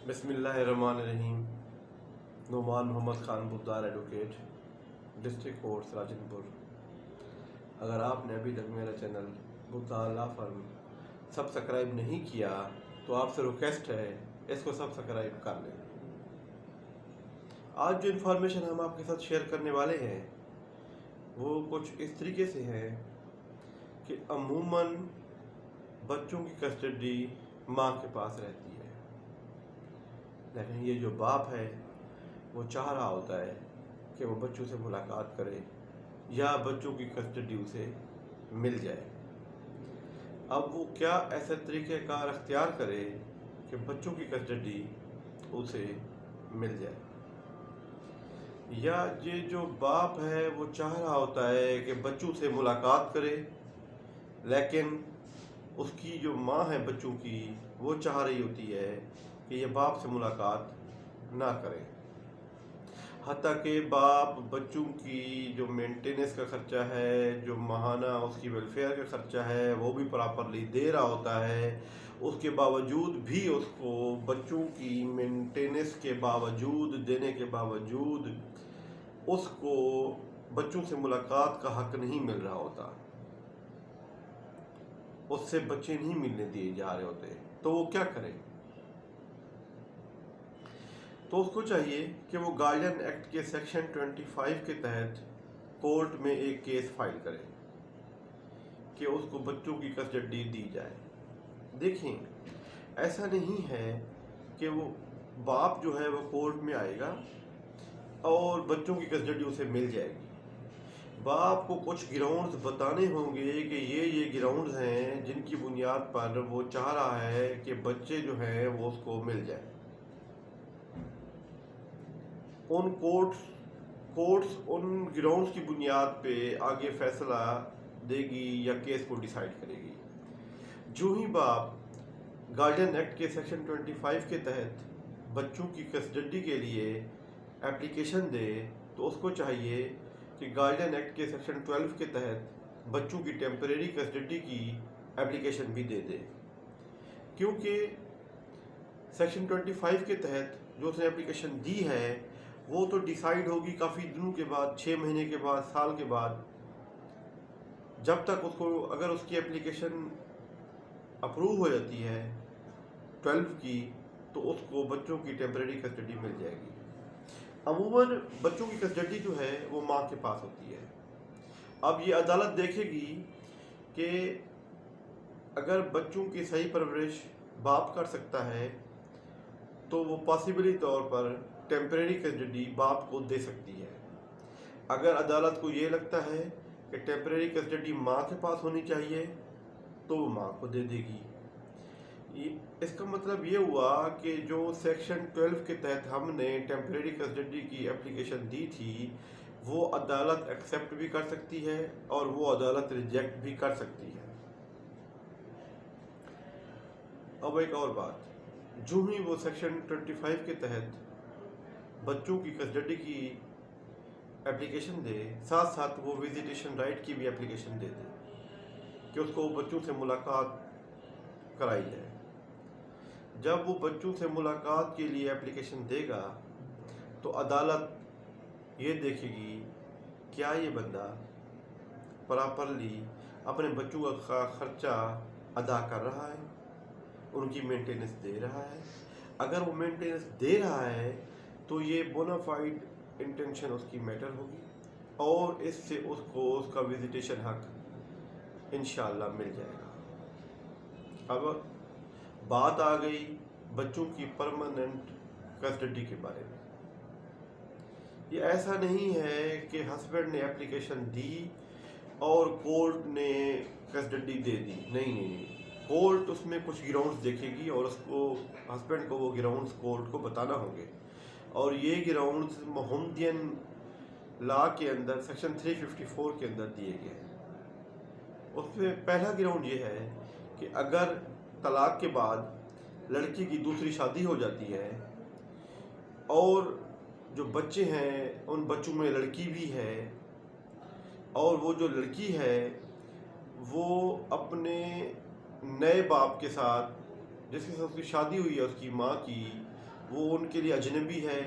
बिस्मिल्लाहिर्रहमानिर्रहीम। Noman Mohammad Khan Buddar advocate, district court Rajanpur. अगर आपने अभी तक मेरा channel Buddar law firm subscribe नहीं किया तो आपसे रिक्वेस्ट है इसको सब्सक्राइब कर लें। आज जो इन्फॉर्मेशन हम आपके साथ शेयर करने वाले हैं वो कुछ इस तरीके से है कि अमूमन बच्चों की कस्टडी माँ के पास रहती है, लेकिन ये जो बाप है वो चाह रहा होता है कि वो बच्चों से मुलाकात करे या बच्चों की कस्टडी उसे मिल जाए। अब वो क्या ऐसे तरीक़ेकार अख्तियार करे कि बच्चों की कस्टडी उसे मिल जाए, या ये जो बाप है वो चाह रहा होता है कि बच्चों से मुलाकात करे, लेकिन उसकी जो माँ है बच्चों की वो चाह रही होती है कि ये बाप से मुलाकात ना करें। हत्ता कि बाप बच्चों की जो मेंटेनेंस का ख़र्चा है, जो माहाना उसकी वेलफेयर का ख़र्चा है, वो भी प्रॉपरली दे रहा होता है। उसके बावजूद भी उसको बच्चों की मेंटेनेंस के बावजूद, देने के बावजूद उसको बच्चों से मुलाकात का हक़ नहीं मिल रहा होता, उससे बच्चे नहीं मिलने दिए जा रहे होते, तो वो क्या करे? तो उसको चाहिए कि वो गार्डियन एक्ट के सेक्शन 25 के तहत कोर्ट में एक केस फाइल करे कि उसको बच्चों की कस्टडी दी जाए। देखें, ऐसा नहीं है कि वो बाप जो है वो कोर्ट में आएगा और बच्चों की कस्टडी उसे मिल जाएगी। बाप को कुछ ग्राउंड्स बताने होंगे कि ये ग्राउंड्स हैं जिनकी बुनियाद पर वो चाह रहा है कि बच्चे जो हैं वो उसको मिल जाए। उन कोर्ट्स उन ग्राउंड्स की बुनियाद पे आगे फैसला देगी या केस को डिसाइड करेगी। जो ही बाप गार्डियन एक्ट के सेक्शन 25 के तहत बच्चों की कस्टडी के लिए एप्लीकेशन दे तो उसको चाहिए कि गार्डियन एक्ट के सेक्शन 12 के तहत बच्चों की टेम्परेरी कस्टडी की एप्लीकेशन भी दे दे, क्योंकि सेक्शन 25 के तहत जो उसने एप्लीकेशन दी है वो तो डिसाइड होगी काफ़ी दिनों के बाद, 6 महीने के बाद, साल के बाद। जब तक उसको अगर उसकी एप्लीकेशन अप्रूव हो जाती है 12 की तो उसको बच्चों की टेम्परेरी कस्टडी मिल जाएगी। अमूमन बच्चों की कस्टडी जो है वो माँ के पास होती है। अब ये अदालत देखेगी कि अगर बच्चों की सही परवरिश बाप कर सकता है तो वो पॉसिबली तौर पर टेम्परेरी कस्टडी बाप को दे सकती है। अगर अदालत को ये लगता है कि टेम्परेरी कस्टडी माँ के पास होनी चाहिए तो वो माँ को दे देगी। इसका मतलब ये हुआ कि जो सेक्शन 12 के तहत हमने टेम्परेरी कस्टडी की एप्लीकेशन दी थी वो अदालत एक्सेप्ट भी कर सकती है और वो अदालत रिजेक्ट भी कर सकती है। अब एक और बात, जो ही वो सेक्शन 25 के तहत बच्चों की कस्टडी की एप्लीकेशन दे, साथ साथ वो विजिटेशन राइट की भी एप्लीकेशन दे दे कि उसको बच्चों से मुलाकात कराई जाए। जब वो बच्चों से मुलाकात के लिए एप्लीकेशन देगा तो अदालत ये देखेगी क्या ये बंदा प्रॉपरली अपने बच्चों का खर्चा अदा कर रहा है, उनकी मेंटेनेंस दे रहा है। अगर वो मेंटेनेंस दे रहा है तो ये बोनाफाइड इंटेंशन उसकी मैटर होगी और इससे उसको उसका विजिटेशन हक इंशाअल्लाह मिल जाएगा। अब बात आ गई बच्चों की परमानेंट कस्टडी के बारे में। ये ऐसा नहीं है कि हस्बैंड ने एप्लीकेशन दी और कोर्ट ने कस्टडी दे दी, नहीं। कोर्ट उसमें कुछ ग्राउंड्स देखेगी और उसको हस्बैंड को वो ग्राउंड्स कोर्ट को बताना होंगे, और ये ग्राउंड्स मोहम्मदियन लॉ के अंदर सेक्शन 354 के अंदर दिए गए हैं। उसमें पहला ग्राउंड ये है कि अगर तलाक के बाद लड़की की दूसरी शादी हो जाती है और जो बच्चे हैं उन बच्चों में लड़की भी है, और वो जो लड़की है वो अपने नए बाप के साथ जिसके साथ उसकी शादी हुई है उसकी माँ की, वो उनके लिए अजनबी है,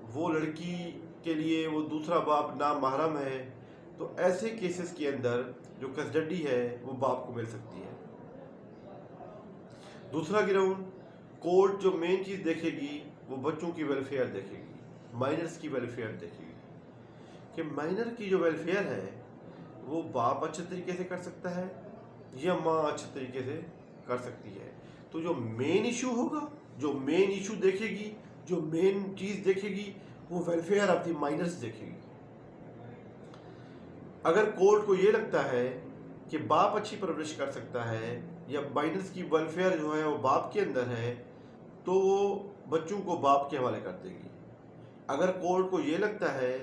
वो लड़की के लिए वो दूसरा बाप नामहरम है, तो ऐसे केसेस के अंदर जो कस्टडी है वो बाप को मिल सकती है। दूसरा ग्राउंड, कोर्ट जो मेन चीज़ देखेगी वो बच्चों की वेलफेयर देखेगी, माइनर्स की वेलफेयर देखेगी कि माइनर की जो वेलफेयर है वो बाप अच्छे तरीके से कर सकता है या माँ अच्छे तरीके से कर सकती है। तो जो मेन इशू होगा, जो मेन इशू देखेगी, जो मेन चीज़ देखेगी वो वेलफेयर ऑफ द माइनर्स देखेगी। अगर कोर्ट को ये लगता है कि बाप अच्छी परवरिश कर सकता है या माइनर्स की वेलफेयर जो है वो बाप के अंदर है, तो वो बच्चों को बाप के हवाले कर देगी। अगर कोर्ट को ये लगता है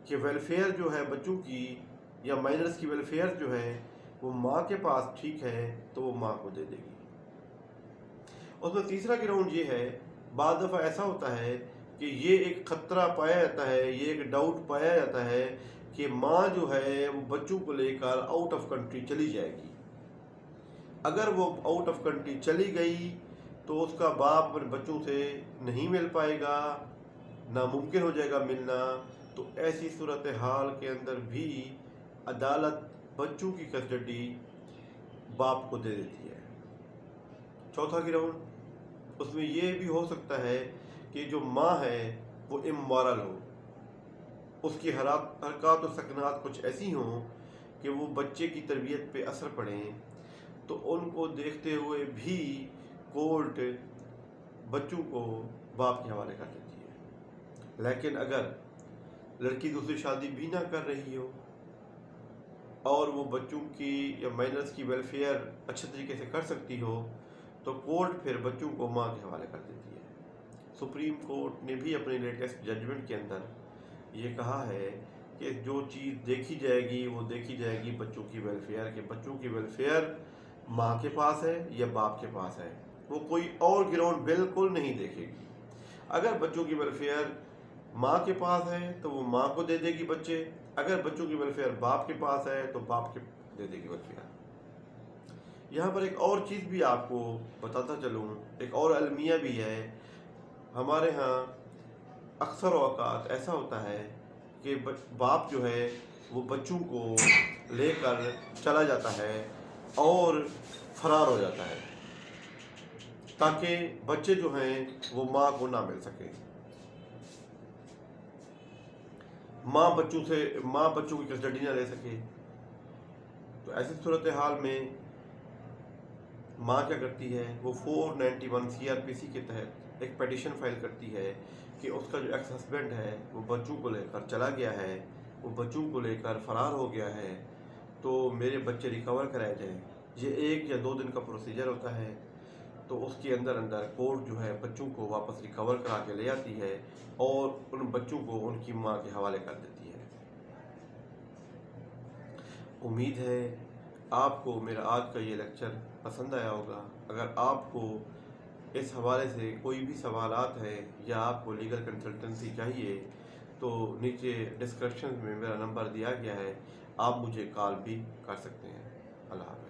कि वेलफेयर जो है बच्चों की या माइनर्स की वेलफेयर जो है वो माँ के पास ठीक है, तो वो माँ को दे देगी। उसमें तीसरा ग्राउंड ये है, बाद दफ़ा ऐसा होता है कि ये एक ख़तरा पाया जाता है, ये एक डाउट पाया जाता है कि माँ जो है वो बच्चों को लेकर आउट ऑफ कंट्री चली जाएगी। अगर वो आउट ऑफ कंट्री चली गई तो उसका बाप अपने बच्चों से नहीं मिल पाएगा, नामुमकिन हो जाएगा मिलना। तो ऐसी सूरत हाल के अंदर भी अदालत बच्चों की कस्टडी बाप को दे देती है। चौथा ग्राउंड, उसमें ये भी हो सकता है कि जो माँ है वो इमोरल हो, उसकी हरकत और सकनात कुछ ऐसी हों कि वो बच्चे की तरबियत पे असर पड़े, तो उनको देखते हुए भी कोर्ट बच्चों को बाप के हवाले कर देती है। लेकिन अगर लड़की दूसरी शादी भी ना कर रही हो और वो बच्चों की या माइनर्स की वेलफेयर अच्छे तरीके से कर सकती हो, तो कोर्ट फिर बच्चों को माँ के हवाले कर देती है। सुप्रीम कोर्ट ने भी अपने लेटेस्ट जजमेंट के अंदर ये कहा है कि जो चीज़ देखी जाएगी वो देखी जाएगी बच्चों की वेलफेयर, के बच्चों की वेलफेयर माँ के पास है या बाप के पास है, वो कोई और ग्राउंड बिल्कुल नहीं देखेगी। अगर बच्चों की वेलफेयर माँ के पास है तो वो माँ को दे देगी बच्चे, अगर बच्चों की वेलफेयर बाप के पास है तो बाप के दे देगी वेलफेयर। यहाँ पर एक और चीज़ भी आपको बताता चलूँ, एक और अलमिया भी है। हमारे यहाँ अक्सर औकात ऐसा होता है कि बाप जो है वो बच्चों को लेकर चला जाता है और फरार हो जाता है ताकि बच्चे जो हैं वो माँ को ना मिल सके। माँ बच्चों की कस्टडी ना ले सके। तो ऐसी सूरत हाल में माँ क्या करती है, वो 491 CRPC के तहत एक पिटीशन फाइल करती है कि उसका जो एक्स हस्बैंड है वो बच्चों को लेकर चला गया है, वो बच्चों को लेकर फरार हो गया है, तो मेरे बच्चे रिकवर कराए जाएँ। ये 1 या 2 दिन का प्रोसीजर होता है। तो उसके अंदर कोर्ट जो है बच्चों को वापस रिकवर करा के ले आती है और उन बच्चों को उनकी माँ के हवाले कर देती है। उम्मीद है आपको मेरा आज का ये लेक्चर पसंद आया होगा। अगर आपको इस हवाले से कोई भी सवालात है या आपको लीगल कंसल्टेंसी चाहिए तो नीचे डिस्क्रिप्शन में मेरा नंबर दिया गया है, आप मुझे कॉल भी कर सकते हैं। अल्लाह हाफ़िज़।